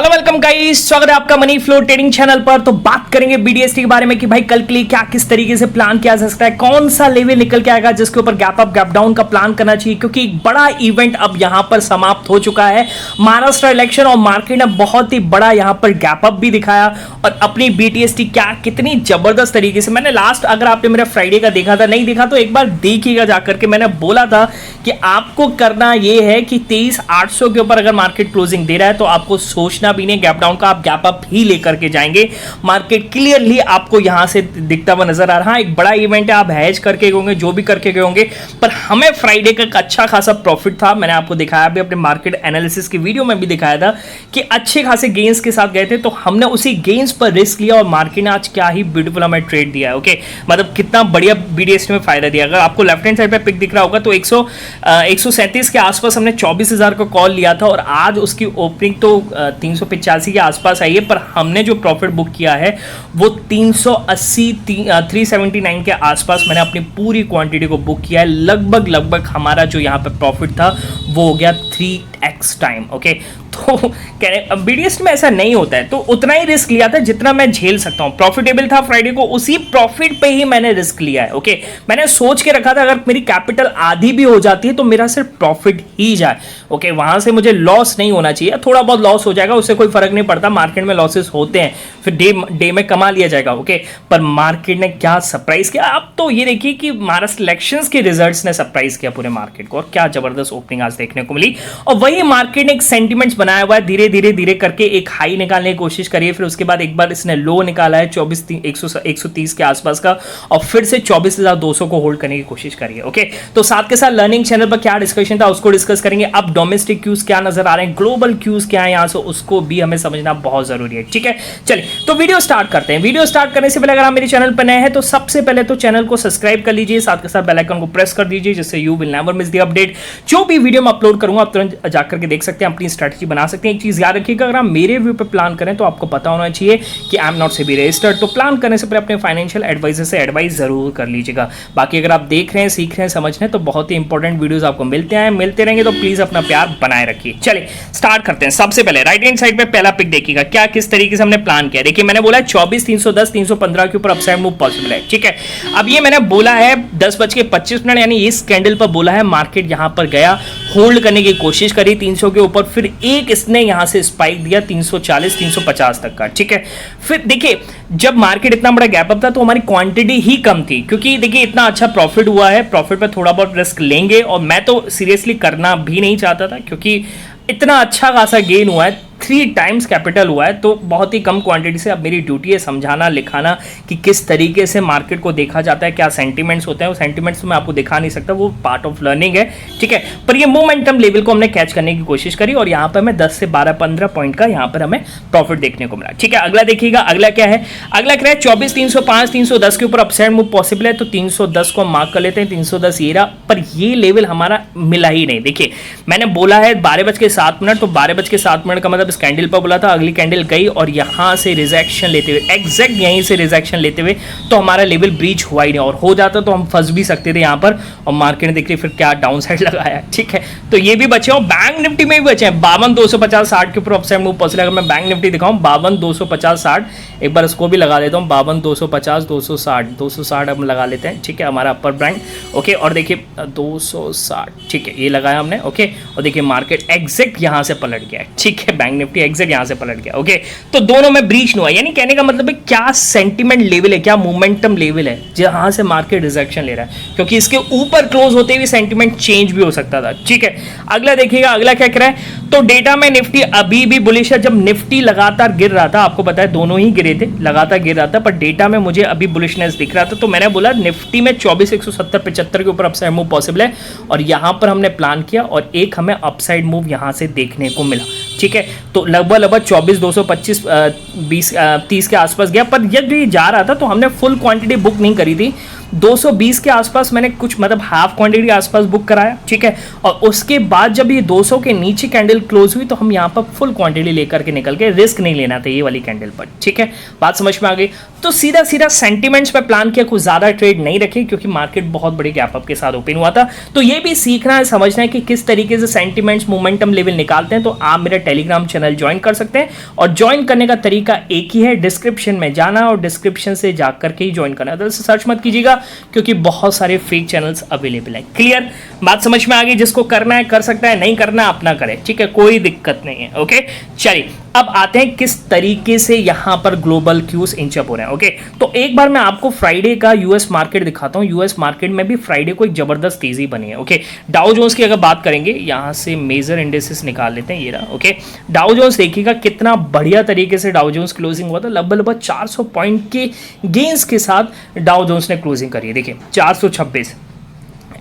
Hello welcome guys, स्वागत है आपका मनी फ्लो ट्रेडिंग चैनल पर। तो बात करेंगे बीडीएसटी के बारे में कि भाई कल के लिए क्या किस तरीके से प्लान किया जा सकता है, कौन सा लेवल निकल के आएगा जिसके ऊपर गैप अप गैप डाउन का प्लान करना चाहिए, क्योंकि एक बड़ा इवेंट अब यहां पर समाप्त हो चुका है। महाराष्ट्र इलेक्शन और मार्केट ने बहुत ही बड़ा यहां पर गैप अप भी दिखाया और अपनी बीटीएसटी क्या कितनी जबरदस्त तरीके से, मैंने लास्ट अगर आपने मेरा फ्राइडे का देखा था, नहीं देखा तो एक बार देखिएगा जाकर के। मैंने बोला था कि आपको करना यह है कि 23,800 के ऊपर अगर मार्केट क्लोजिंग दे रहा है तो आपको सोचना भी नहीं गैप डाउन का, आप गैप अप ही लेकर के जाएंगे। मार्केट क्लियरली आपको यहां से दिखता हुआ नजर आ रहा है। एक बड़ा इवेंट है, आप हैज करके गए होंगे, जो भी करके गए होंगे, पर हमें फ्राइडे का अच्छा खासा प्रॉफिट था। मैंने आपको दिखाया भी, अपने मार्केट एनालिसिस की वीडियो में भी दिखाया था कि अच्छे खासे गेन्स के साथ गए थे, तो हमने उसी गेन्स पर रिस्क लिया और मार्केट ने आज क्या ही ब्यूटीफुल हमें ट्रेड दिया है। ओके, मतलब कितना बढ़िया बीडीएसटी में फायदा दिया। अगर आपको लेफ्ट हैंड साइड पे पिक दिख रहा होगा तो 137 के आसपास हमने 24,000 का कॉल लिया था और आज उसकी ओपनिंग तो 385 के आसपास आई है, पर हमने जो प्रॉफिट बुक किया है वो 379 के आसपास मैंने अपनी पूरी क्वांटिटी को बुक किया है। लगभग हमारा जो यहाँ पे प्रॉफिट था वो हो गया 3x टाइम। ओके, तो कह रहे बीडीएसटी में ऐसा नहीं होता है, तो उतना ही रिस्क लिया था जितना मैं झेल सकता हूं। प्रॉफिटेबल था फ्राइडे को, उसी प्रॉफिट पे ही मैंने रिस्क लिया है। ओके, मैंने सोच के रखा था अगर मेरी कैपिटल आधी भी हो जाती है तो मेरा सिर्फ प्रॉफिट ही जाए। ओके, वहां से मुझे लॉस नहीं होना चाहिए, थोड़ा बहुत लॉस हो जाएगा उससे कोई फर्क नहीं पड़ता, मार्केट में लॉसेस होते हैं, फिर डे में कमा लिया जाएगा। ओके, पर मार्केट ने क्या सरप्राइज किया, अब तो ये देखिए कि महाराष्ट्र इलेक्शंस के रिजल्ट्स ने सरप्राइज किया पूरे मार्केट को और क्या जबरदस्त ओपनिंग आज देखने को मिली। और वही मार्केट ने एक सेंटिमेंट्स बनाया हुआ है, धीरे धीरे करके एक हाई निकालने की कोशिश करिए, फिर उसके बाद एक बार इसने लो निकाला है 130 के आसपास का और फिर से 24,200 को होल्ड करने की कोशिश करिए। ओके, तो साथ के साथ लर्निंग चैनल पर क्या डिस्कशन था उसको डिस्कस करेंगे। अब डोमेस्टिक क्यूज क्या नजर आ रहे हैं, ग्लोबल क्यूज क्या है यहां से, उसको भी हमें समझना बहुत जरूरी है। ठीक है, चलिए तो वीडियो स्टार्ट करते हैं। वीडियो स्टार्ट करने से पहले अगर आप मेरे चैनल पर नए हैं तो सबसे पहले तो चैनल को सब्सक्राइब कर लीजिए, साथ के साथ बेल आइकन को प्रेस कर दीजिए, जिससे you will never miss the update. जो भी वीडियो मैं अपलोड करूंगा आप तुरंत जाकर के देख सकते हैं, अपनी स्ट्रेटजी बना सकते हैं। एक चीज याद रखिएगा, अगर आप मेरे व्यू पे प्लान करें तो आपको पता होना चाहिए कि I am not SEBI registered, तो प्लान करने से पहले अपने फाइनेंशियल एडवाइजर से एडवाइस जरूर कर लीजिएगा। बाकी अगर आप देख रहे हैं, सीख रहे हैं, समझ रहे हैं तो बहुत ही इंपॉर्टेंट वीडियोस आपको मिलते रहेंगे, तो प्लीज अपना प्यार बनाए रखिए। चलिए स्टार्ट करते हैं। सबसे पहले राइट हैंड साइड पे पहला पिक देखिएगा क्या किस तरीके से हमने प्लान किया। देखिए मैंने बोला 24,310 315 के ऊपर अपसाइड मूव पॉसिबल है। ठीक है, अब ये मैंने बोला है 10:25 यानी इस कैंडल पर बोला है, मार्केट यहां पर गया, होल्ड करने की कोशिश करी 300 के ऊपर, फिर एक इसने यहां से स्पाइक दिया 340 350 तक का। ठीक है, फिर देखिए जब मार्केट इतना बड़ा गैप अप था तो हमारी क्वांटिटी ही कम थी, क्योंकि देखिए इतना अच्छा प्रॉफिट हुआ है, प्रॉफिट पे थोड़ा बहुत रिस्क लेंगे और मैं तो सीरियसली करना भी नहीं चाहता था, क्योंकि इतना अच्छा खासा गेन हुआ है, 3 टाइम्स कैपिटल हुआ है, तो बहुत ही कम क्वांटिटी से अब मेरी ड्यूटी है समझाना लिखाना कि किस तरीके से मार्केट को देखा जाता है, क्या सेंटीमेंट्स होते हैं। वो सेंटीमेंट्स तो मैं आपको दिखा नहीं सकता, वो पार्ट ऑफ लर्निंग है। ठीक है, पर ये मोमेंटम लेवल को हमने कैच करने की कोशिश करी और यहाँ पर हमें 10 से 12-15 पॉइंट का यहाँ पर हमें प्रॉफिट देखने को मिला। ठीक है, अगला देखिएगा, अगला क्या है, अगला क्या है 24,305 310 के ऊपर अपसाइड मूव पॉसिबल है, तो 310 को मार्क कर लेते हैं। 310 ये रहा, पर ये लेवल हमारा मिला ही नहीं। देखिए मैंने बोला है 12:07, तो 12:07 का मतलब इस कैंडल पर बोला था, अगली कैंडल गई और यहां से रिजेक्शन लेते हुए, एग्जैक्ट यहीं से रिजेक्शन लेते हुए तो हमारा लेवल ब्रीच हुआ ही नहीं, और हो जाता तो हम फंस भी सकते थे यहां पर, और मार्केट ने देखिए फिर क्या डाउन साइड लगाया। ठीक है, तो ये भी बचे और बैंक निफ्टी में भी बचे हैं 52,250-60 के ऊपर अपसाइड मूव पॉसिबल। अगर मैं बैंक निफ्टी दिखाऊं 52,250-60, एक बार इसको भी लगा देता हूं 52,250-260 हम लगा लेते हैं। ठीक है, हमारा अपर बैंक। ओके, और देखिए 260, ठीक है ये लगाया हमने। ओके, और देखिए मार्केट एग्जैक्ट यहां से पलट गया। ठीक है, बैंक निफ्टी एग्जैक्ट यहां से पलट गया। ओके, तो दोनों में ब्रीच नहीं हुआ, यानी कहने का मतलब है क्या सेंटीमेंट लेवल है, क्या मोमेंटम लेवल है जहां से मार्केट रिजेक्शन ले रहा है, क्योंकि इसके ऊपर क्लोज होते हुए सेंटीमेंट चेंज भी हो सकता था। ठीक है, अगला देखिएगा, अगला क्या कर रहा है, तो डेटा में निफ्टी अभी भी बुलिश है। जब निफ्टी लगातार गिर रहा था, आपको पता है दोनों ही गिरे थे, लगातार गिर रहा था, पर डेटा में मुझे अभी बुलिशनेस दिख रहा था, तो मैंने बोला निफ्टी में 24,170-75 के ऊपर अपसाइड मूव पॉसिबल है, और यहां पर हमने प्लान किया और एक हमें अपसाइड मूव यहां से देखने को मिला। ठीक है, तो लगभग 24,225 30 के आसपास गया, पर जब ये जा रहा था तो हमने फुल क्वांटिटी बुक नहीं करी थी, 220 के आसपास मैंने कुछ मतलब हाफ क्वांटिटी के आसपास बुक कराया। ठीक है, और उसके बाद जब ये 200 के नीचे कैंडल क्लोज हुई तो हम यहाँ पर फुल क्वांटिटी लेकर के निकल के, रिस्क नहीं लेना था ये वाली कैंडल पर। ठीक है, बात समझ में आ गई। तो सीधा सीधा सेंटिमेंट्स पे प्लान किया, कुछ ज़्यादा ट्रेड नहीं रखे क्योंकि मार्केट बहुत बड़ी गैप अप के साथ ओपन हुआ था। तो ये भी सीखना है, समझना है कि किस तरीके से सेंटिमेंट्स मोमेंटम लेवल निकालते हैं। तो आप मेरा टेलीग्राम चैनल ज्वाइन कर सकते हैं और ज्वाइन करने का तरीका एक ही है, डिस्क्रिप्शन में जाना और डिस्क्रिप्शन से जाकर के ही ज्वाइन करना, अदर से सर्च मत कीजिएगा क्योंकि बहुत सारे फेक चैनल्स अवेलेबल हैं। क्लियर, बात समझ में आ गई? जिसको करना है कर सकता है, नहीं करना अपना करे, ठीक है, कोई दिक्कत नहीं है। ओके चलिए अब आते हैं किस तरीके से यहां पर ग्लोबल क्यूज इंचअप हो रहे हैं। ओके तो एक बार मैं आपको फ्राइडे का यूएस मार्केट दिखाता हूं। यूएस मार्केट में भी फ्राइडे को एक जबरदस्त तेजी बनी है। ओके डाउ जोन्स की अगर बात करेंगे, यहां से मेजर इंडेक्सेस निकाल लेते हैं, ये रहा। ओके डाउ जोन्स देखिएगा कितना बढ़िया तरीके से डाउ जोन्स क्लोजिंग हुआ था, लगभग 400 पॉइंट के गेन्स के साथ डाउ जोन्स ने क्लोजिंग करी है। देखिए 426,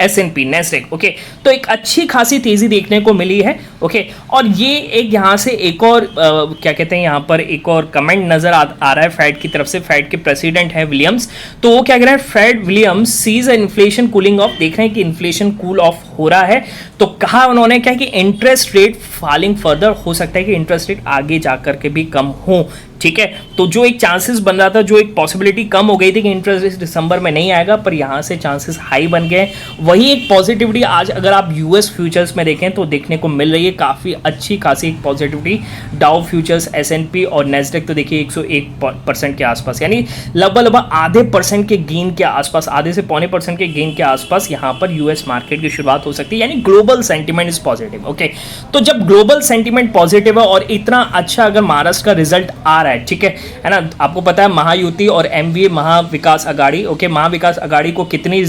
S&P नेस्डेक। ओके तो एक अच्छी खासी तेजी देखने को मिली है। ओके और ये एक यहाँ से एक और क्या कहते हैं, यहाँ पर एक और कमेंट नजर आ रहा है फेड की तरफ से। फेड के प्रेसिडेंट है विलियम्स, तो वो क्या कह रहे हैं, Fed Williams sees inflation cooling off. देख रहे हैं कि इन्फ्लेशन कूल ऑफ हो रहा है। तो कहा उन्होंने क्या कि इंटरेस्ट रेट फॉलिंग फर्दर, हो सकता है कि इंटरेस्ट रेट आगे जाकर के भी कम हो। ठीक है तो जो एक चांसेस बन रहा था, जो एक पॉसिबिलिटी कम हो गई थी कि इंटरेस्ट रेट दिसंबर में नहीं आएगा, पर यहाँ से चांसेस हाई बन गए। वही एक पॉजिटिविटी आज अगर आप यूएस फ्यूचर्स में देखें तो देखने को मिल रही है, काफ़ी अच्छी खासी एक पॉजिटिविटी। डाउ फ्यूचर्स, S&P और नेस्डेक तो देखिए 101% के आसपास, यानी लगभग आधे % के गेन के आसपास, आधे से पौने % के गेन के आसपास यहाँ पर यूएस मार्केट की शुरुआत हो सकती है। यानी global sentiment is positive. Okay तो जब ग्लोबल सेंटीमेंट पॉजिटिव है और इतना अच्छा अगर महाराष्ट्र का रिजल्ट आ रहा है, ठीक है ना, आपको पता है महायुति और MVA महाविकास अघाड़ी। ओके महाविकास अघाड़ी को कितनी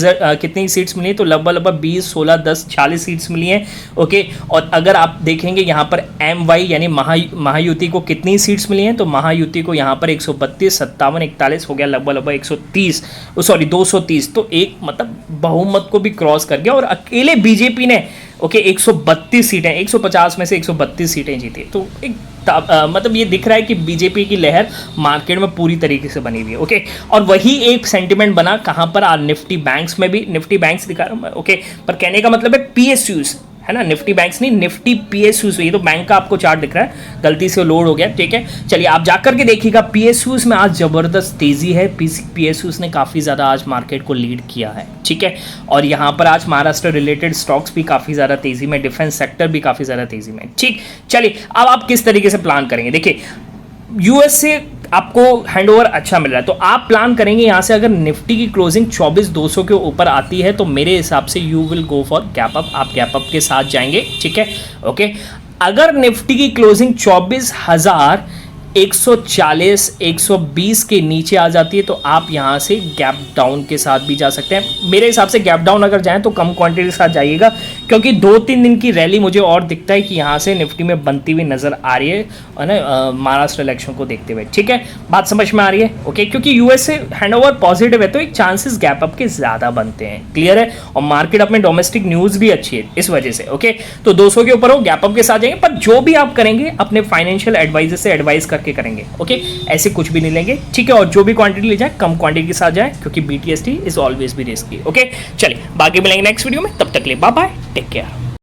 सीट्स मिली, तो लगभग 20, 16, 10, 40 सीट्स मिली हैं। ओके और अगर आप देखेंगे यहाँ पर MY यानी महायुति को कितनी सीट्स मिली हैं, तो महायुति को यहाँ पर 132, 57, 41 हो गया, लगभग 130, सॉरी 230, तो एक मतलब बहुमत को भी क्रॉस कर गया। और अकेले बीजेपी ने 132 सीटें, 150 में से 132 सीटें जीती। तो एक मतलब ये दिख रहा है कि बीजेपी की लहर मार्केट में पूरी तरीके से बनी हुई है। ओके और वही एक सेंटिमेंट बना कहां पर, निफ्टी बैंक्स में भी। निफ्टी बैंक्स दिखा रहा हूं मैं। ओके पर कहने का मतलब है PSUs है ना, निफ्टी बैंक्स नहीं, निफ्टी PSUs। ये तो बैंक का आपको चार्ट दिख रहा है, गलती से लोड हो गया। ठीक है चलिए आप जाकर के देखिएगा, PSUs में आज जबरदस्त तेजी है। PSUs ने काफी ज्यादा आज मार्केट को लीड किया है। ठीक है और यहाँ पर आज महाराष्ट्र रिलेटेड स्टॉक्स भी काफी ज्यादा तेजी में, डिफेंस सेक्टर भी काफी ज्यादा तेजी में। ठीक चलिए अब आप किस तरीके से प्लान करेंगे, देखिए यूएस से आपको हैंडओवर अच्छा मिल रहा है, तो आप प्लान करेंगे यहाँ से। अगर निफ्टी की क्लोजिंग 24,200 के ऊपर आती है तो मेरे हिसाब से you will go for gap up, आप गैप अप के साथ जाएंगे। ठीक है ओके अगर निफ्टी की क्लोजिंग 24,140, 120 के नीचे आ जाती है तो आप यहाँ से गैप डाउन के साथ भी जा सकते हैं। मेरे हिसाब से गैप डाउन अगर जाएं तो कम क्वांटिटी के साथ जाइएगा, क्योंकि 2-3 दिन की रैली मुझे और दिखता है कि यहाँ से निफ्टी में बनती हुई नजर आ रही है ना, महाराष्ट्र इलेक्शन को देखते हुए। ठीक है बात समझ में आ रही है। ओके क्योंकि यूएस से हैंडओवर पॉजिटिव है तो एक चांसेस गैप अप के ज्यादा बनते हैं। क्लियर है और मार्केट अपने डोमेस्टिक न्यूज भी अच्छी है इस वजह से। ओके तो 200 के ऊपर हो गैप अप के साथ जाएंगे, पर जो भी आप करेंगे अपने फाइनेंशियल एडवाइजर से एडवाइस करके करेंगे। ओके ऐसे कुछ भी नहीं लेंगे। ठीक है और जो भी क्वांटिटी ले जाए कम क्वांटिटी के साथ जाए, क्योंकि BTST इज ऑलवेज भी रिस्की। ओके चलिए बाकी मिलेंगे नेक्स्ट वीडियो में, तब तक के लिए बाय बाय, टेक केयर।